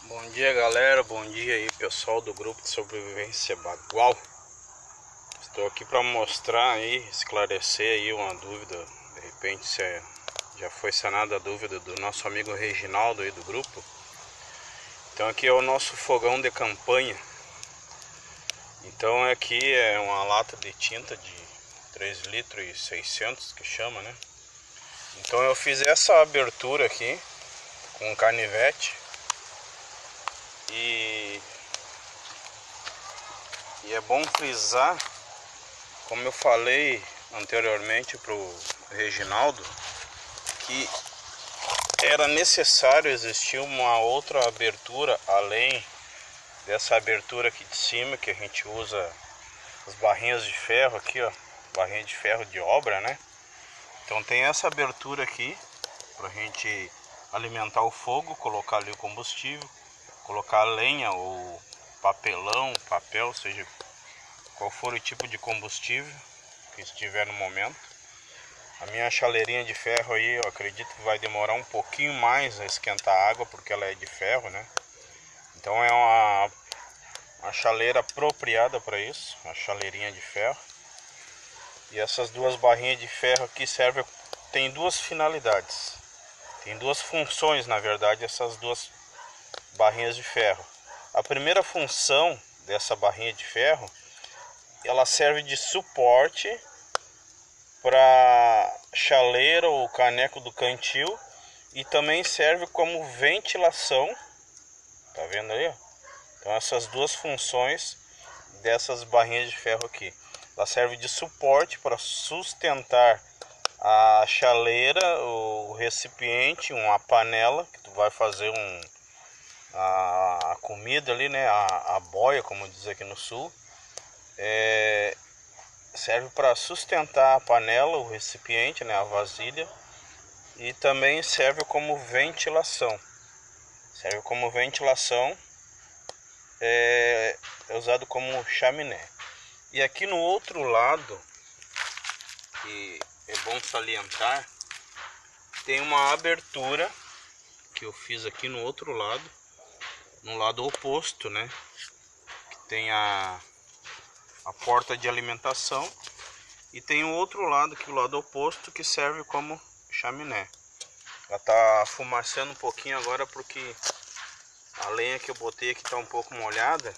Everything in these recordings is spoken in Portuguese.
Bom dia, galera, bom dia aí pessoal do grupo de sobrevivência Bagual. Estou aqui para mostrar aí, esclarecer aí uma dúvida, de repente já foi sanada a dúvida do nosso amigo Reginaldo aí do grupo. Então aqui é o nosso fogão de campanha. Então aqui é uma lata de tinta de 3 litros e 600 que chama, né? Então eu fiz essa abertura aqui com um canivete. E é bom frisar, como eu falei anteriormente para o Reginaldo, que era necessário existir uma outra abertura além dessa abertura aqui de cima, que a gente usa as barrinhas de ferro aqui, ó, barrinha de ferro de obra, né? Então tem essa abertura aqui para a gente alimentar o fogo, colocar ali o combustível, colocar lenha ou papel, seja qual for o tipo de combustível que estiver no momento. A minha chaleirinha de ferro aí, eu acredito que vai demorar um pouquinho mais a esquentar a água, porque ela é de ferro, né? Então é uma chaleira apropriada para isso, uma chaleirinha de ferro. E essas duas barrinhas de ferro aqui tem duas finalidades. Tem duas funções, na verdade, essas duas barrinhas de ferro. A primeira função dessa barrinha de ferro, ela serve de suporte para chaleira ou caneco do cantil e também serve como ventilação. Tá vendo aí? Então essas duas funções dessas barrinhas de ferro aqui, ela serve de suporte para sustentar a chaleira, o recipiente, uma panela que tu vai fazer a comida ali, né? A boia, como diz aqui no sul. Serve para sustentar a panela, o recipiente, né, a vasilha, e também serve como ventilação. É usado como chaminé. E aqui no outro lado, que é bom salientar, tem uma abertura que eu fiz aqui no outro lado, no lado oposto, né, que tem a porta de alimentação. E tem o outro lado, que é o lado oposto, que serve como chaminé. Ela tá fumacendo um pouquinho agora porque a lenha que eu botei aqui tá um pouco molhada.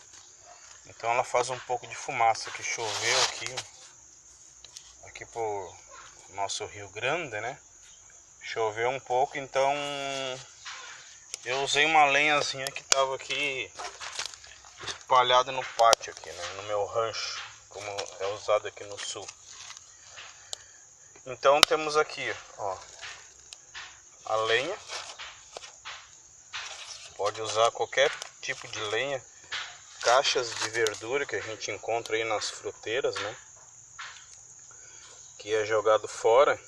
Então ela faz um pouco de fumaça, que choveu aqui pro nosso Rio Grande, né? Choveu um pouco, então eu usei uma lenhazinha que tava aqui espalhada no pátio aqui, né? No meu rancho, como é usado aqui no sul. Então temos aqui, ó, a lenha. Pode usar qualquer tipo de lenha, caixas de verdura que a gente encontra aí nas fruteiras, né? Que é jogado fora.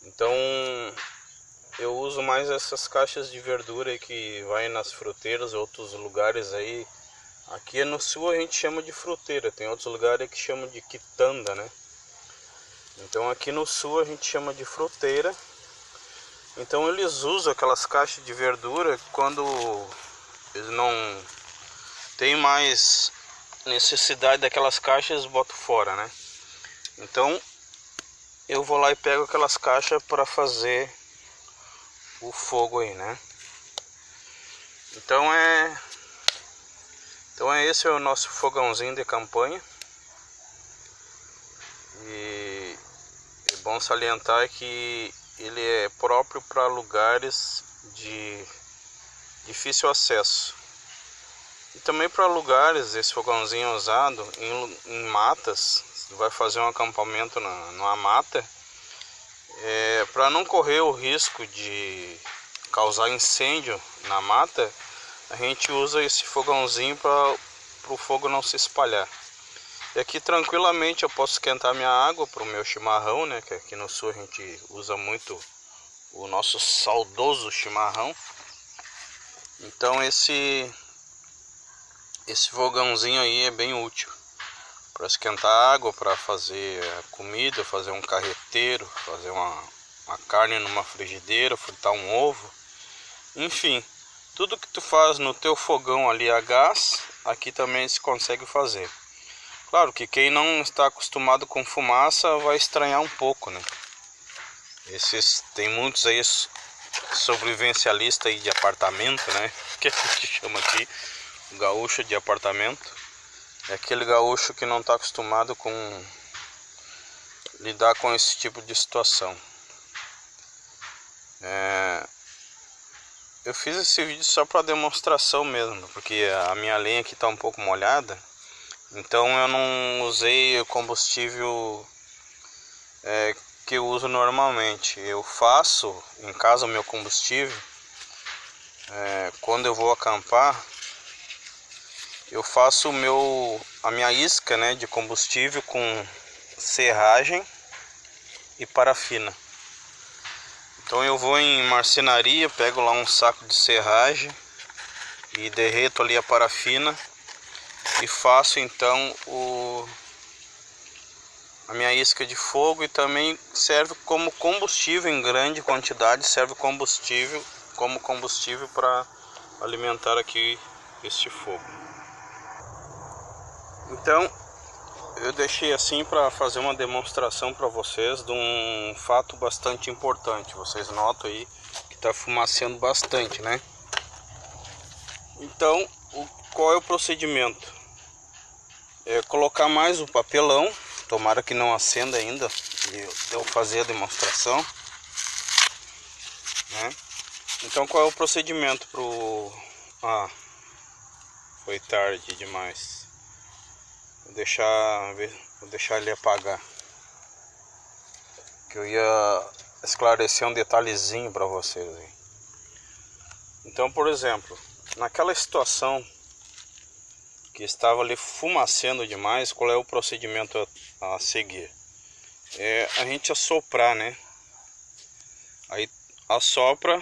Então eu uso mais essas caixas de verdura aí que vai nas fruteiras, outros lugares aí. Aqui no sul a gente chama de fruteira, tem outros lugares que chamam de quitanda, né? Então aqui no sul a gente chama de fruteira. Então eles usam aquelas caixas de verdura quando eles não tem mais necessidade daquelas caixas, boto fora, né? Então eu vou lá e pego aquelas caixas para fazer o fogo aí, né? Então esse é o nosso fogãozinho de campanha. E é bom salientar que ele é próprio para lugares de difícil acesso. E também para lugares, esse fogãozinho é usado em matas. Você vai fazer um acampamento numa mata, para não correr o risco de causar incêndio na mata, a gente usa esse fogãozinho para o fogo não se espalhar. E aqui tranquilamente eu posso esquentar minha água para o meu chimarrão, né? Que aqui no sul a gente usa muito o nosso saudoso chimarrão. Então esse fogãozinho aí é bem útil para esquentar água, para fazer comida, fazer um carreteiro, fazer uma carne numa frigideira, fritar um ovo, enfim, Tudo que tu faz no teu fogão ali a gás, aqui também se consegue fazer. Claro que quem não está acostumado com fumaça vai estranhar um pouco, né? Tem muitos aí sobrevivencialistas aí de apartamento, né? Que a gente chama aqui, gaúcho de apartamento. É aquele gaúcho que não está acostumado com lidar com esse tipo de situação. Eu fiz esse vídeo só para demonstração mesmo, porque a minha lenha aqui está um pouco molhada, então eu não usei o combustível que eu uso normalmente. Eu faço em casa o meu combustível, quando eu vou acampar, eu faço a minha isca, né, de combustível com serragem e parafina. Então eu vou em marcenaria, pego lá um saco de serragem e derreto ali a parafina e faço então a minha isca de fogo, e também serve como combustível em grande quantidade, serve como combustível para alimentar aqui este fogo. Então eu deixei assim para fazer uma demonstração para vocês de um fato bastante importante. Vocês notam aí que está fumaceando bastante, né? Então, qual é o procedimento? É colocar mais o papelão, tomara que não acenda ainda, eu fazer a demonstração, né? Então, qual é o procedimento foi tarde demais. Vou deixar ele apagar, que eu ia esclarecer um detalhezinho para vocês aí. Então, por exemplo, naquela situação que estava ali fumacendo demais, qual é o procedimento a seguir? É a gente assoprar, né? Aí assopra,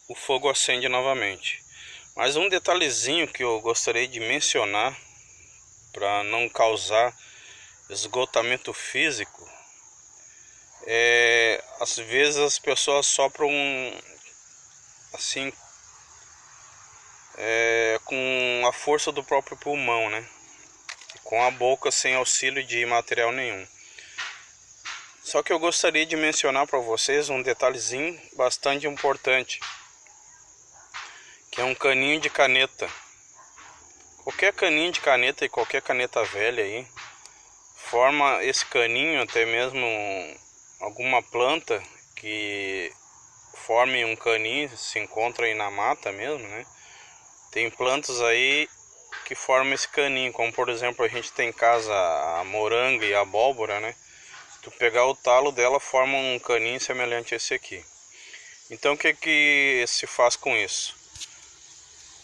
o fogo acende novamente. Mas um detalhezinho que eu gostaria de mencionar, para não causar esgotamento físico, às vezes as pessoas sopram assim, com a força do próprio pulmão, né? Com a boca, sem auxílio de material nenhum. Só que eu gostaria de mencionar para vocês um detalhezinho bastante importante, que é um caninho de caneta. Qualquer caninho de caneta e qualquer caneta velha aí, forma esse caninho, até mesmo alguma planta que forme um caninho, se encontra aí na mata mesmo, né? Tem plantas aí que formam esse caninho, como por exemplo a gente tem em casa a moranga e a abóbora, né? Tu pegar o talo dela, forma um caninho semelhante a esse aqui. Então o que se faz com isso?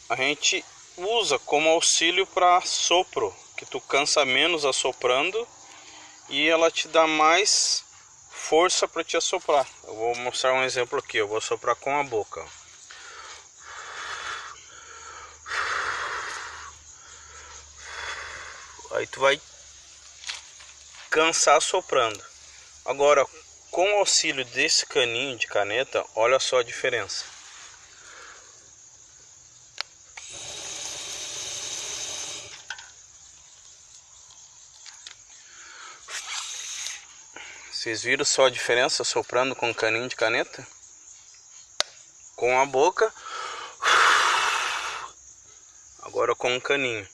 A gente usa como auxílio para sopro, que tu cansa menos assoprando e ela te dá mais força para te assoprar. Eu vou mostrar um exemplo aqui, eu vou soprar com a boca. Aí tu vai cansar soprando. Agora, com o auxílio desse caninho de caneta, olha só a diferença. Vocês viram só a diferença soprando com o caninho de caneta? Com a boca, agora com o caninho.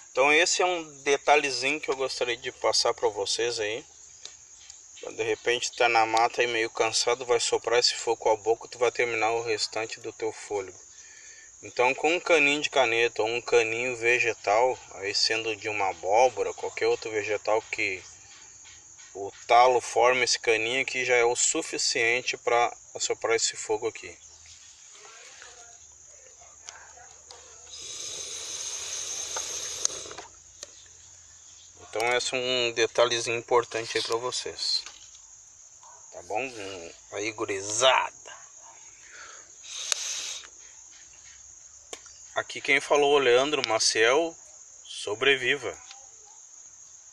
Então esse é um detalhezinho que eu gostaria de passar para vocês aí. De repente tá na mata e meio cansado, vai soprar esse fogo com a boca, tu vai terminar o restante do teu fôlego. Então com um caninho de caneta ou um caninho vegetal, aí sendo de uma abóbora, qualquer outro vegetal que o talo forma esse caninho aqui, já é o suficiente para assoprar esse fogo aqui. Então esse é um detalhezinho importante aí para vocês. Tá bom? Aí, gurizada. Aqui quem falou, Leandro Maciel. Sobreviva.